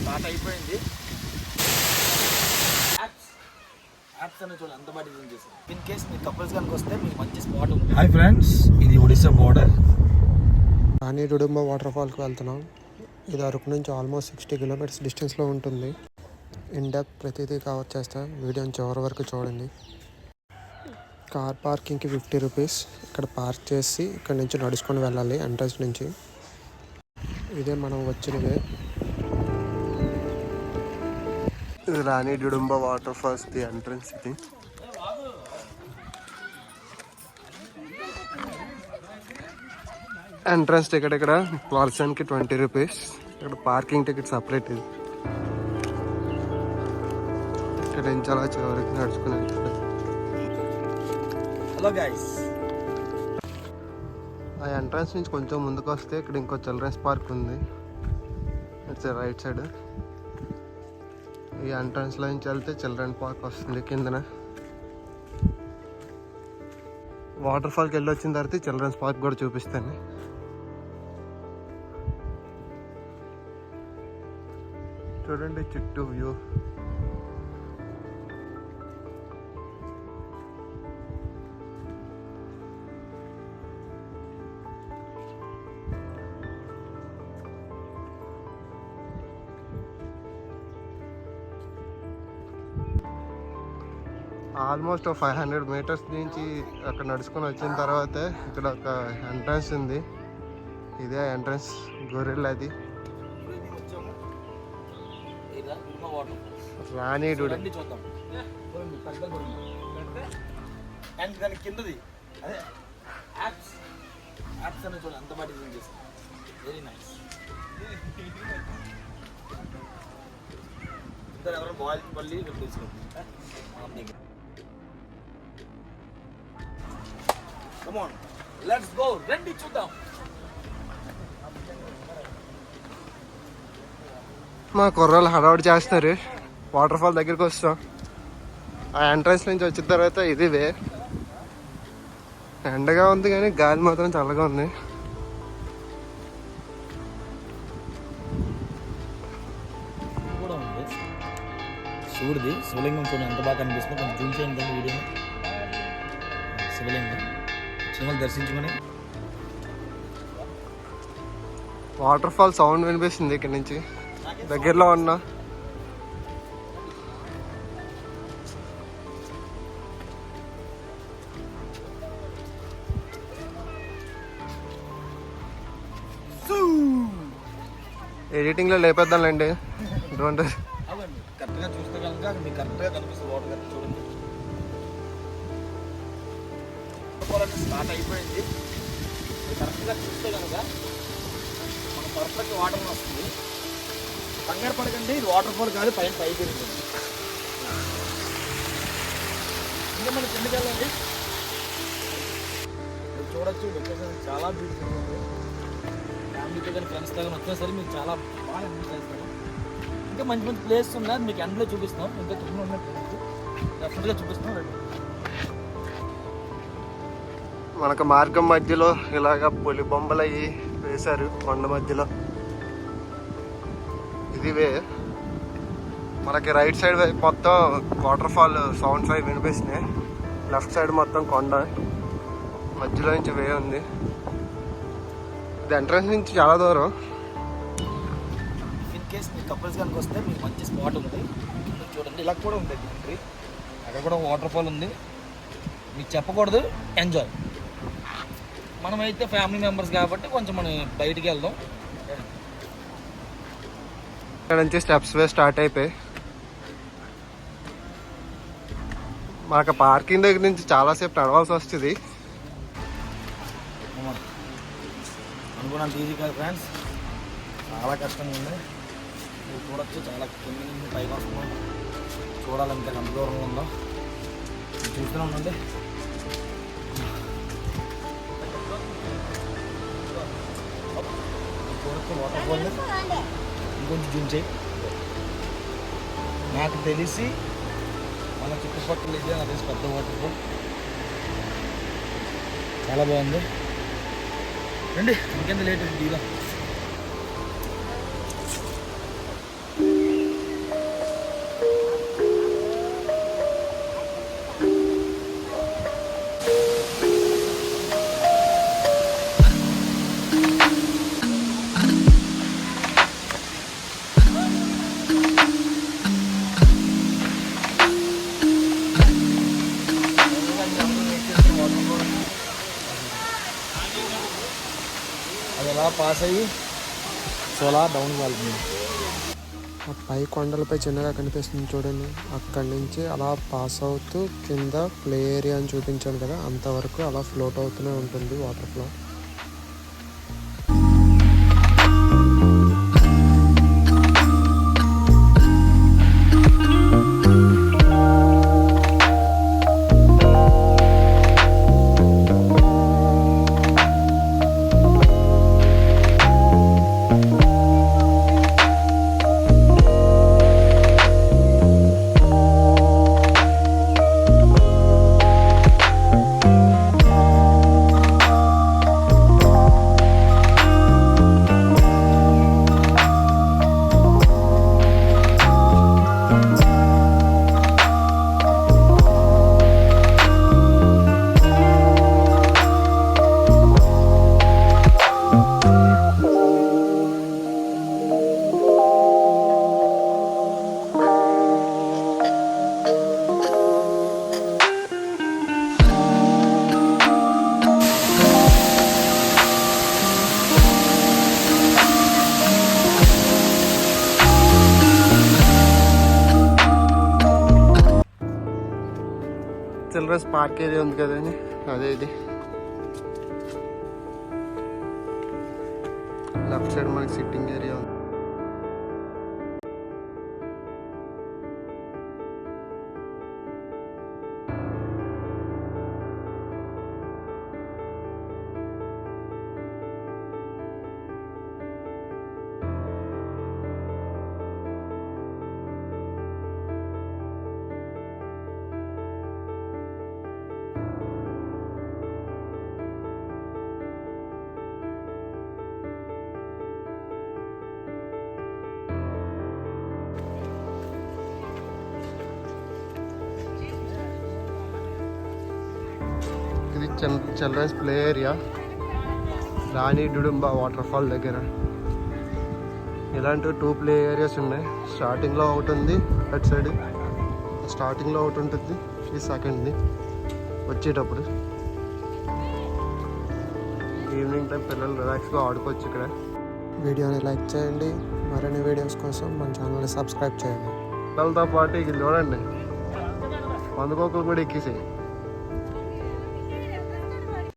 Start అయిపోయింది. Apps అని చూడండి ఎంత బాగా డిజైన్ చేశారు. ఇన్ కేస్ మీరు కపుల్స్ కనుక వస్తే మీకు మంచి స్పాట్ ఉంది. హాయ్ ఫ్రెండ్స్, ఇది ఒడిశా బోర్డర్. రాణి డుడుంబ వాటర్ ఫాల్కి వెళ్తున్నాం. ఇది అరకు నుంచి ఆల్మోస్ట్ 60 కిలోమీటర్స్ డిస్టెన్స్లో ఉంటుంది. ఇన్ డెప్త్ ప్రతిదీ కవర్ చేస్తా, వీడియోని చివరి వరకు చూడండి. కార్ పార్కింగ్కి 50 రూపీస్. ఇక్కడ పార్క్ చేసి ఇక్కడ నుంచి నడుచుకొని వెళ్ళాలి ఎంట్రన్స్ నుంచి. ఇదే మనం వచ్చినవే. ఇది రాణి డుడుంబ వాటర్ ఫాల్స్ ది ఎంట్రన్స్. ఇది ఎంట్రన్స్ టికెట్ ఇక్కడ పర్సన్కి 20 రూపీస్. ఇక్కడ పార్కింగ్ టికెట్ సపరేట్. ఇది ఇక్కడ నుంచి అలా చివరికి నడుచుకుని. హలో గైస్, ఆ ఎంట్రన్స్ నుంచి కొంచెం ముందుకు వస్తే ఇక్కడ ఇంకో చిల్డ్రన్స్ పార్క్ ఉంది. It's right side. ఈ ఎంట్రన్స్లో నుంచి వెళ్తే చిల్డ్రన్ పార్క్ వస్తుంది కిందన. వాటర్ ఫాల్కి వెళ్ళి వచ్చిన తర్వాత చిల్డ్రన్స్ పార్క్ కూడా చూపిస్తాను. చూడండి చుట్టూ వ్యూ. ఆల్మోస్ట్ 500 మీటర్స్ నుంచి అక్కడ నడుచుకొని వచ్చిన తర్వాత ఇక్కడ ఒక ఎంట్రన్స్ ఉంది. ఇదే ఎంట్రన్స్ గొర్రెలది. రాణి డుడుంబ చూద్దాం. అండ్ దాని కిందది అదే యాప్స్ అని చూడండి ఎంత బాగా డిజైన్ చేశారు. Very nice. ఇద్దరు ఎవరు బాల్ పల్లి తీసుకుంటాం. Come on, let's go. రండి చూద్దాం. మా కుర్రాళ్ళు హడావుడి చేస్తారు. వాటర్ ఫాల్ దగ్గరికి వస్తాం. ఆ ఎంట్రన్స్ నుంచి వచ్చిన తర్వాత ఇది వే. ఎండగా ఉంది కానీ గాలి మాత్రం చల్లగా ఉంది. కూడా ఉంది శివుడిది. శివలింగం చూడండి ఎంత బాగా కనిపిస్తుంది. కొంచెం జూమ్ చేయండి వీడియోని. శివలింగం సినిమాలు దర్శించుకొని వాటర్ ఫాల్ సౌండ్ వినిపిస్తుంది ఇక్కడ నుంచి. దగ్గరలో ఉన్నా ఎడిటింగ్లో లేపేద్దాంలేండి. కరెక్ట్గా చూస్తే కనుక మీకు కరెక్ట్గా కనిపిస్తుంది వాటర్. కరెక్ట్ చూడండి. స్టార్ట్ అయిపోయింది. కరెక్ట్గా చూస్తే కనుక మన పర్ఫెక్ట్ వాటర్ వస్తుంది. కంగారు పడకండి, ఇది వాటర్ ఫాల్ కాదు, పైన పైకి ఉంటుంది. ఇంకా మన కిందకి వెళ్ళండి. మీరు చూడొచ్చు లొకేషన్ చాలా బ్యూటిఫుల్ ఉంది. ఫ్యామిలీతో కానీ ఫ్రెండ్స్తో కానీ వచ్చినా సరే మీకు చాలా బాగా ఎంజాయ్ చేస్తారు. ఇంకా మంచి మంచి ప్లేస్ ఉన్నాయి, మీకు ఎండలో చూపిస్తాం. ఇంకా కింద ఉన్న ప్లేస్ డెఫినెట్గా చూపిస్తాం. రండి. మనకు మార్గం మధ్యలో ఇలాగ పులి బొమ్మలు అవి వేశారు కొండ మధ్యలో. ఇది వే. మనకి రైట్ సైడ్ మొత్తం వాటర్ ఫాల్ సౌండ్స్ అవి వినిపిస్తున్నాయి. లెఫ్ట్ సైడ్ మొత్తం కొండ, మధ్యలో నుంచి వే ఉంది. ఇది ఎంట్రన్స్ నుంచి చాలా దూరం. ఇన్ కేస్ మీరు కపుల్స్ కనుక వస్తే మీకు మంచి స్పాట్ ఉంది. చూడండి ఇలా కూడా ఉంది ఎంట్రీ. అక్కడ కూడా వాటర్ ఫాల్ ఉంది. మీకు చెప్పకూడదు, ఎంజాయ్. మనమైతే ఫ్యామిలీ మెంబర్స్ కాబట్టి కొంచెం మనం బయటికి వెళ్దాం. ఇక్కడ నుంచి స్టెప్స్ వే స్టార్ట్ అయిపోయి మాకు పార్కింగ్ దగ్గర నుంచి చాలాసేపు నడవాల్సి వస్తుంది. అనుకున్నంత ఈజీ కాదు ఫ్రెండ్స్, చాలా కష్టంగా ఉంది. మీరు చూడొచ్చు చాలా కింద నుంచి పైకి వస్తున్నాం. చూడాలంటే ఎంత దూరంలో ఉందో చూస్తూనే ఉండండి. చూడొచ్చు వాటర్ ఫాల్. ఇంకొంచెం జూమ్ చేయి. నాకు తెలిసి మన చుట్టుపక్కల ఇదే నాకు తెలిసి పెద్ద వాటర్ ఫాల్. చాలా బాగుంది. రండి ఇంకెంత లేట్ దిగుదాం. పాస్ అయ్యి సో అలా డౌన్ వెళ్తుంది. ఆ పై కొండలపై చిన్నగా కనిపిస్తుంది చూడండి, అక్కడి నుంచి అలా పాస్ అవుతూ కింద ప్లే ఏరియా అని చూపించాను కదా, అంతవరకు అలా ఫ్లోట్ అవుతూనే ఉంటుంది water flow. Children's park area ఉంది కదండి, అదే ఇది. లెఫ్ట్ సైడ్ మనకి సిట్టింగ్ ఏరియా ఉంది. ఇది children's play area, Rani Dudumba waterfall దగ్గర. ఇలాంటి 2 ప్లే ఏరియాస్ ఉన్నాయి. స్టార్టింగ్లో ఒకటి ఉంది అటు సైడ్, స్టార్టింగ్లో ఒకటి ఉంటుంది, ఈ సెకండ్ది వచ్చేటప్పుడు. ఈవినింగ్ టైం పిల్లలు రిలాక్స్గా ఆడుకోవచ్చు ఇక్కడ. వీడియోని లైక్ చేయండి, మరిన్ని వీడియోస్ కోసం మన ఛానల్ని సబ్స్క్రైబ్ చేయండి. పిల్లలతో పాటు ఇది చూడండి, పందుకోకలు కూడా ఎక్కేసాయి.